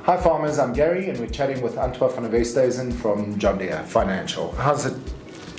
Hi farmers, I'm Gary and we're chatting with Antois from Westhuisen from John Deere Financial. How's it,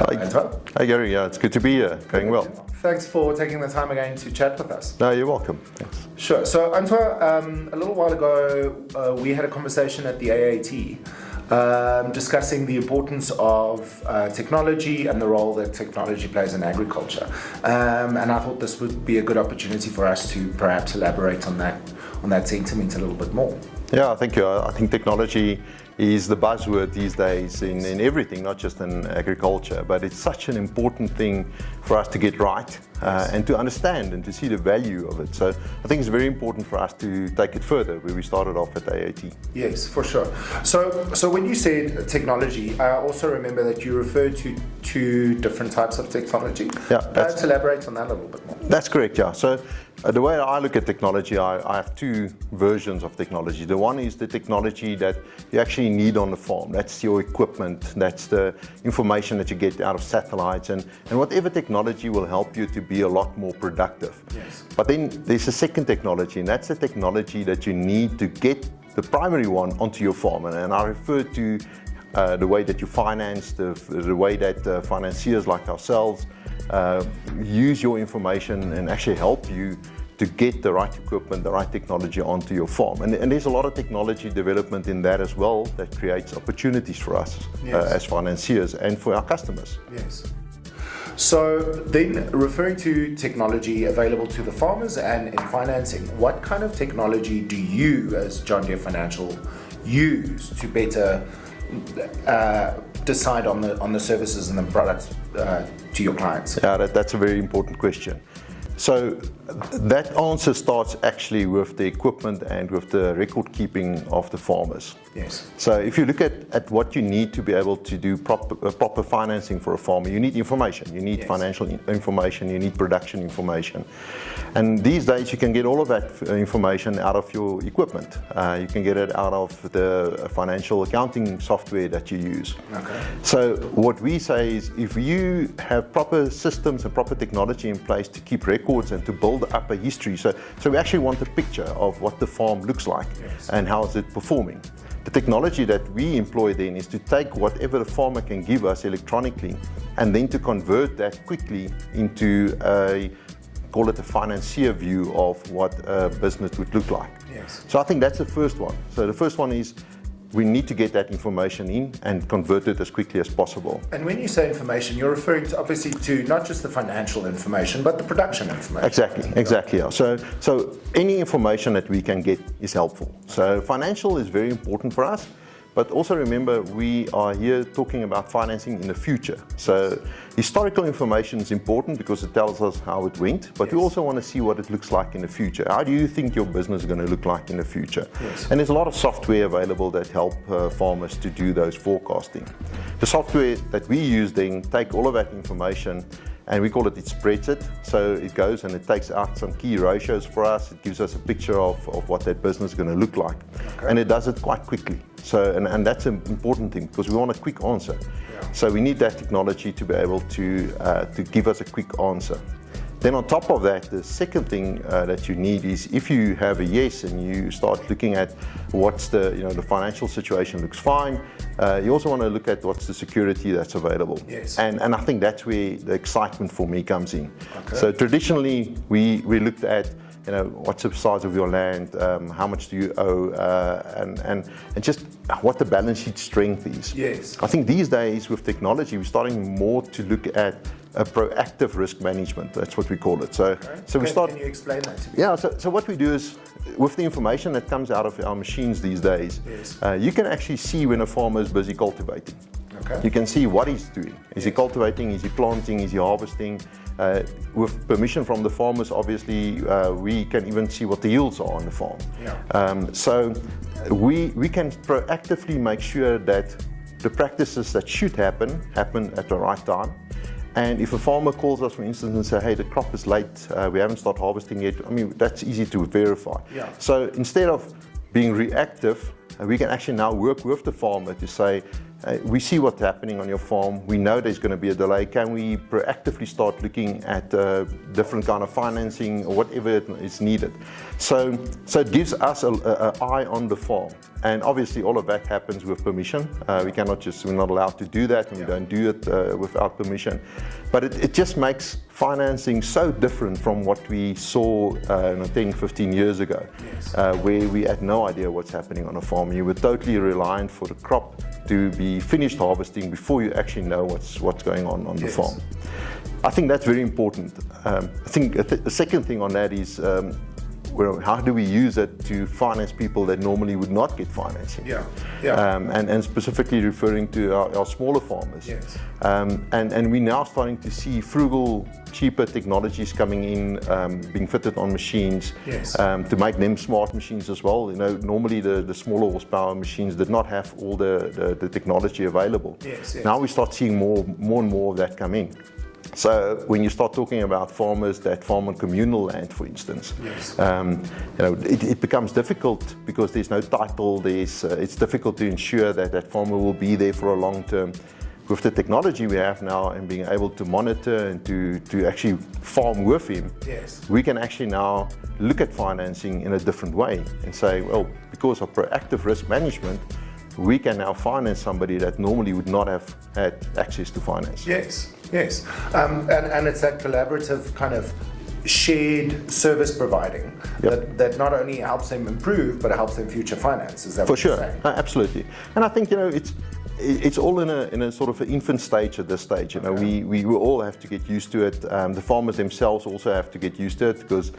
Antois? Hi Gary, yeah, it's good to be here, going well. Thanks for taking the time again to chat with us. No, you're welcome, thanks. Sure, so Antois, a little while ago we had a conversation at the AAT discussing the importance of technology and the role that technology plays in agriculture. And I thought this would be a good opportunity for us to perhaps elaborate on that sentiment a little bit more. Yeah, thank you. I think technology is the buzzword these days in everything, not just in agriculture, but it's such an important thing for us to get right and to understand and to see the value of it. So I think it's very important for us to take it further where we started off at AAT. Yes, for sure. So when you said technology, I also remember that you referred to two different types of technology. Yeah, let's elaborate on that a little bit more. That's correct, yeah. So the way I look at technology, I have two versions of technology. The one is the technology that you actually need on the farm. That's your equipment, that's the information that you get out of satellites, and whatever technology will help you to be a lot more productive. Yes. But then there's a second technology, and that's the technology that you need to get the primary one onto your farm. And I refer to the way that you finance, the way that financiers like ourselves use your information and actually help you to get the right equipment, the right technology onto your farm. And there's a lot of technology development in that as well that creates opportunities for us as financiers and for our customers. Yes. So then, referring to technology available to the farmers and in financing, what kind of technology do you as John Deere Financial use to better decide on the services and the products to your clients? Yeah, that's a very important question. So that answer starts actually with the equipment and with the record keeping of the farmers. Yes. So if you look at what you need to be able to do proper financing for a farmer, you need information, you need financial information, you need production information. And these days you can get all of that information out of your equipment. You can get it out of the financial accounting software that you use. Okay. So what we say is if you have proper systems and proper technology in place to keep records and to build up a history, so we actually want a picture of what the farm looks like and how is it performing. The technology that we employ then is to take whatever the farmer can give us electronically and then to convert that quickly into call it a financier view of what a business would look like. Yes. So I think that's the first one. So the first one is we need to get that information in and convert it as quickly as possible. And when you say information, you're referring to obviously to not just the financial information, but the production information. Exactly. Yeah. So any information that we can get is helpful. So financial is very important for us, but also remember we are here talking about financing in the future. So historical information is important because it tells us how it went, but we also want to see what it looks like in the future. How do you think your business is going to look like in the future? Yes. And there's a lot of software available that help farmers to do those forecasting. The software that we use then take all of that information and we call it spreads it. So it goes and it takes out some key ratios for us. It gives us a picture of what that business is going to look like. Okay. And it does it quite quickly. So, and that's an important thing because we want a quick answer. Yeah. So we need that technology to be able to give us a quick answer. Then on top of that, the second thing that you need is if you have a yes and you start looking at what's the financial situation looks fine, you also want to look at what's the security that's available. Yes. And I think that's where the excitement for me comes in. Okay. So traditionally we looked at what's the size of your land, how much do you owe, and just what the balance sheet strength is. Yes. I think these days with technology, we're starting more to look at a proactive risk management. That's what we call it. So we start. Can you explain that to me? Yeah. So what we do is, with the information that comes out of our machines these days, you can actually see when a farmer is busy cultivating. Okay. You can see what he's doing. Is he cultivating? Is he planting? Is he harvesting? With permission from the farmers, obviously, we can even see what the yields are on the farm. Yeah. So we can proactively make sure that the practices that should happen at the right time. And if a farmer calls us, for instance, and say, hey, the crop is late, we haven't started harvesting yet, I mean, that's easy to verify. Yeah. So instead of being reactive, we can actually now work with the farmer to say, we see what's happening on your farm, we know there's going to be a delay, can we proactively start looking at different kind of financing or whatever is needed. So it gives us an eye on the farm. And obviously all of that happens with permission. We're not allowed to do that, and we don't do it without permission. But it just makes financing so different from what we saw 10, 15 years ago, where we had no idea what's happening on a farm. You were totally reliant for the crop to be finished harvesting before you actually know what's going on the farm. I think that's very important. I think the second thing on that is how do we use it to finance people that normally would not get financing? And specifically referring to our smaller farmers. And we're now starting to see frugal, cheaper technologies coming in, being fitted on machines to make them smart machines as well. Normally the smaller horsepower machines did not have all the technology available. Now we start seeing more and more of that come in. So when you start talking about farmers that farm on communal land, for instance, it becomes difficult because there's no title. It's difficult to ensure that farmer will be there for a long term. With the technology we have now and being able to monitor and to actually farm with him, we can actually now look at financing in a different way and say, well, because of proactive risk management, we can now finance somebody that normally would not have had access to finance. And it's that collaborative kind of shared service providing that not only helps them improve, but it helps them future finance. Is that for what you're sure? saying? Absolutely. And I think it's all in a sort of an infant stage at this stage. We all have to get used to it. The farmers themselves also have to get used to it because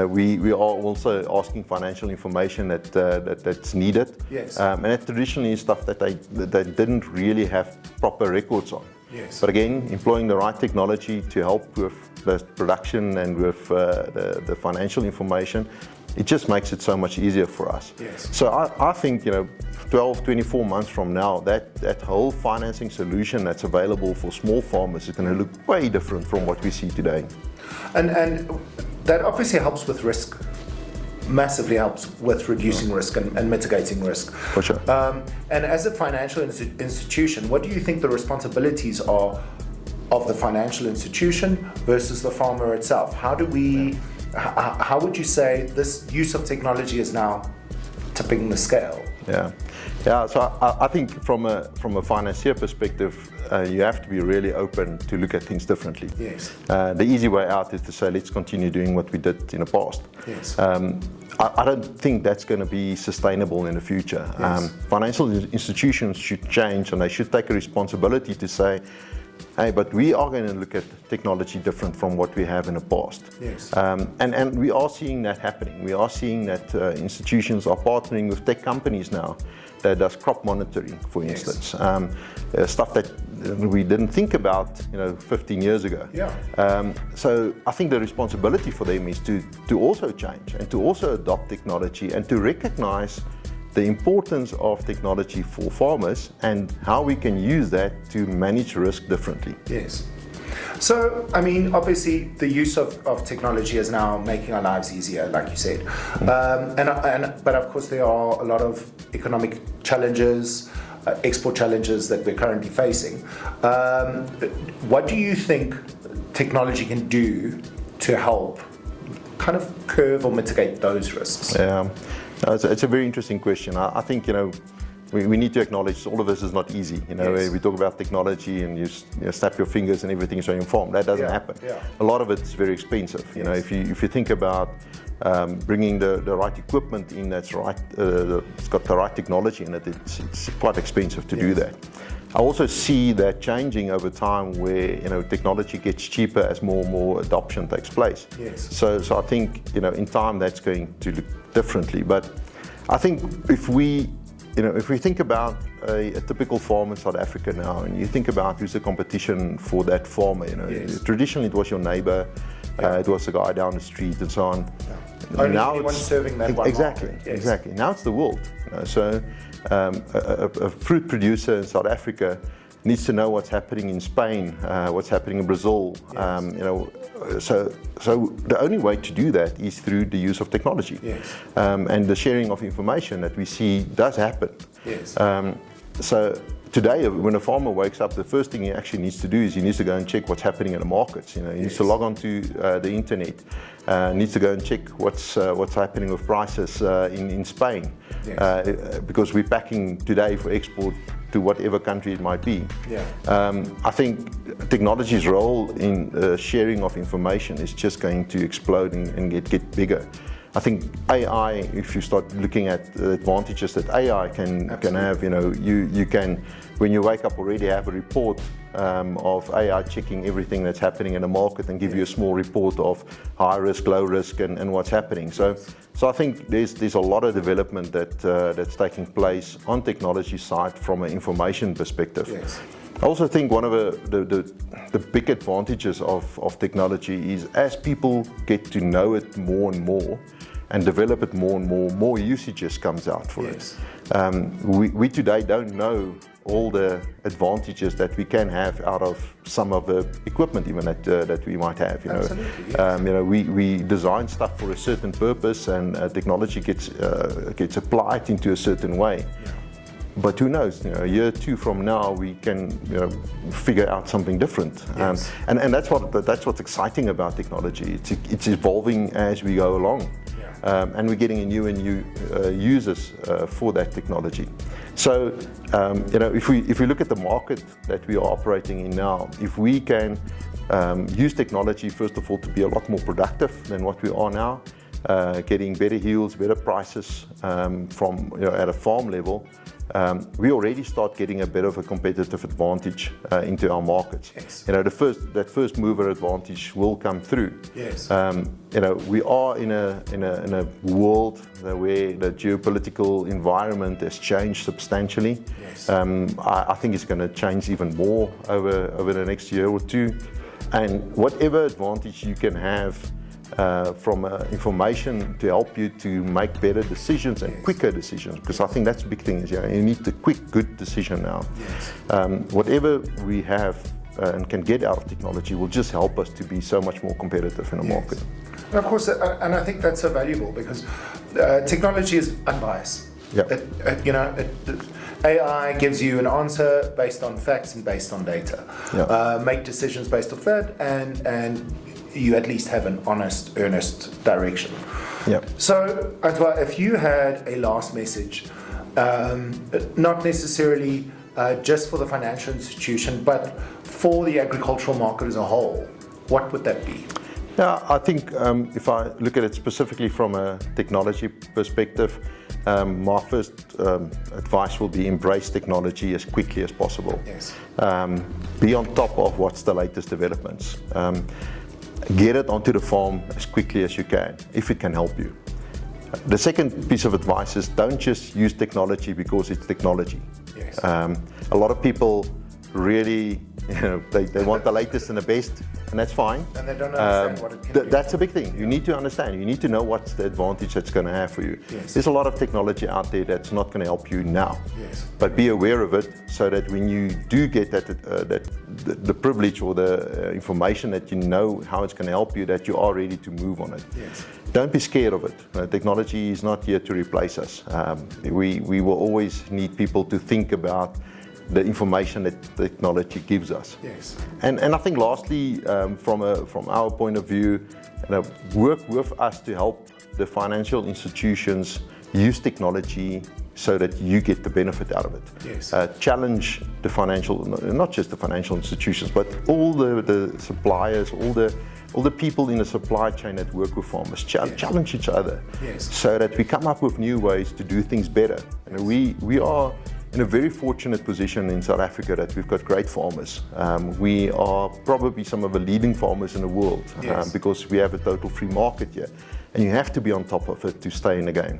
we are also asking financial information that's needed. And that traditionally is stuff that they didn't really have proper records on. But again, employing the right technology to help with the production and with the financial information, it just makes it so much easier for us. So I think 12, 24 months from now, that whole financing solution that's available for small farmers is going to look way different from what we see today. And that obviously helps with risk. Massively helps with reducing risk and mitigating risk. For sure. And as a financial institution, what do you think the responsibilities are of the financial institution versus the farmer itself? How would you say this use of technology is now tipping the scale? So I think from a financier perspective, you have to be really open to look at things differently. The easy way out is to say, let's continue doing what we did in the past. I don't think that's going to be sustainable in the future. Financial institutions should change, and they should take a responsibility to say, hey, but we are going to look at technology different from what we have in the past. And we are seeing that happening. We are seeing that institutions are partnering with tech companies now that does crop monitoring, for instance. Stuff that we didn't think about 15 years ago. So I think the responsibility for them is to also change and to also adopt technology and to recognize the importance of technology for farmers and how we can use that to manage risk differently. So, I mean, obviously the use of technology is now making our lives easier, like you said. But of course there are a lot of economic challenges, export challenges that we're currently facing. What do you think technology can do to help kind of curb or mitigate those risks? It's a very interesting question. I think we need to acknowledge all of this is not easy. We talk about technology and you snap your fingers and everything's on your farm. That doesn't happen. A lot of it's very expensive. If you think about bringing the right equipment in that's right, it's got the right technology in it, it's quite expensive to do that. I also see that changing over time where technology gets cheaper as more and more adoption takes place. So I think in time that's going to look differently. But I think if we think about a typical farm in South Africa now, and you think about who's the competition for that farmer, traditionally it was your neighbor, it was the guy down the street, and so on. Only now it's serving that one market. Exactly. Now it's the world. So a fruit producer in South Africa needs to know what's happening in Spain, what's happening in Brazil. So the only way to do that is through the use of technology, and the sharing of information that we see does happen. So today, when a farmer wakes up, the first thing he actually needs to do is he needs to go and check what's happening in the markets. He needs to log on to the internet, needs to go and check what's happening with prices in Spain, because we're packing today for export to whatever country it might be. I think technology's role in sharing of information is just going to explode and get bigger. I think AI, if you start looking at the advantages that AI can have, you can, when you wake up, already have a report of AI checking everything that's happening in the market and give you a small report of high risk, low risk, and what's happening. So I think there's a lot of development that's taking place on technology side from an information perspective. I also think one of the big advantages of technology is as people get to know it more and more and develop it more and more usages comes out for it. We today don't know all the advantages that we can have out of some of the equipment even that we might have. We design stuff for a certain purpose, and technology gets applied into a certain way. But who knows? A year or two from now, we can figure out something different. And that's what's exciting about technology. It's evolving as we go along, and we're getting new users for that technology. So if we look at the market that we are operating in now, if we can use technology first of all to be a lot more productive than what we are now, getting better yields, better prices from at a farm level. We already start getting a bit of a competitive advantage into our markets. That first mover advantage will come through. We are in a world where the geopolitical environment has changed substantially. I think it's going to change even more over the next year or two. And whatever advantage you can have from information to help you to make better decisions and quicker decisions, because I think that's the big thing is you need a quick, good decision now. Whatever we have and can get out of technology will just help us to be so much more competitive in the market. And of course, and I think that's so valuable because technology is unbiased. AI gives you an answer based on facts and based on data. Make decisions based off that, and you at least have an honest, earnest direction. So, Antois, if you had a last message, not necessarily just for the financial institution, but for the agricultural market as a whole, what would that be? I think if I look at it specifically from a technology perspective, my first advice will be embrace technology as quickly as possible. Be on top of what's the latest developments. Get it onto the farm as quickly as you can, if it can help you. The second piece of advice is don't just use technology because it's technology. A lot of people really, they want the latest and the best, and that's fine. And they don't understand what it can do. That's a big thing. You need to understand. You need to know what's the advantage that's going to have for you. There's a lot of technology out there that's not going to help you now. But be aware of it so that when you do get the privilege or the information that you know how it's going to help you, that you are ready to move on it. Don't be scared of it. Technology is not here to replace us. We will always need people to think about the information that technology gives us. And I think lastly, from our point of view, work with us to help the financial institutions use technology so that you get the benefit out of it. Challenge the financial, not just the financial institutions, but all the suppliers, all the people in the supply chain that work with farmers. Challenge each other so that we come up with new ways to do things better. We are in a very fortunate position in South Africa that we've got great farmers. We are probably some of the leading farmers in the world because we have a total free market here. And you have to be on top of it to stay in the game.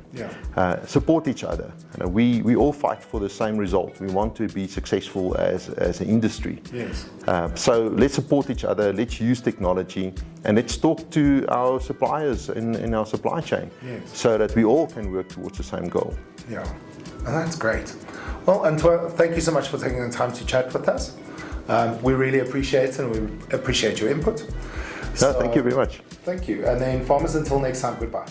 Support each other. We all fight for the same result. We want to be successful as an industry. So let's support each other, let's use technology, and let's talk to our suppliers in our supply chain so that we all can work towards the same goal. Oh, that's great. Well, Antois, thank you so much for taking the time to chat with us. We really appreciate it, and we appreciate your input. Thank you very much. Thank you. And then farmers, until next time, goodbye.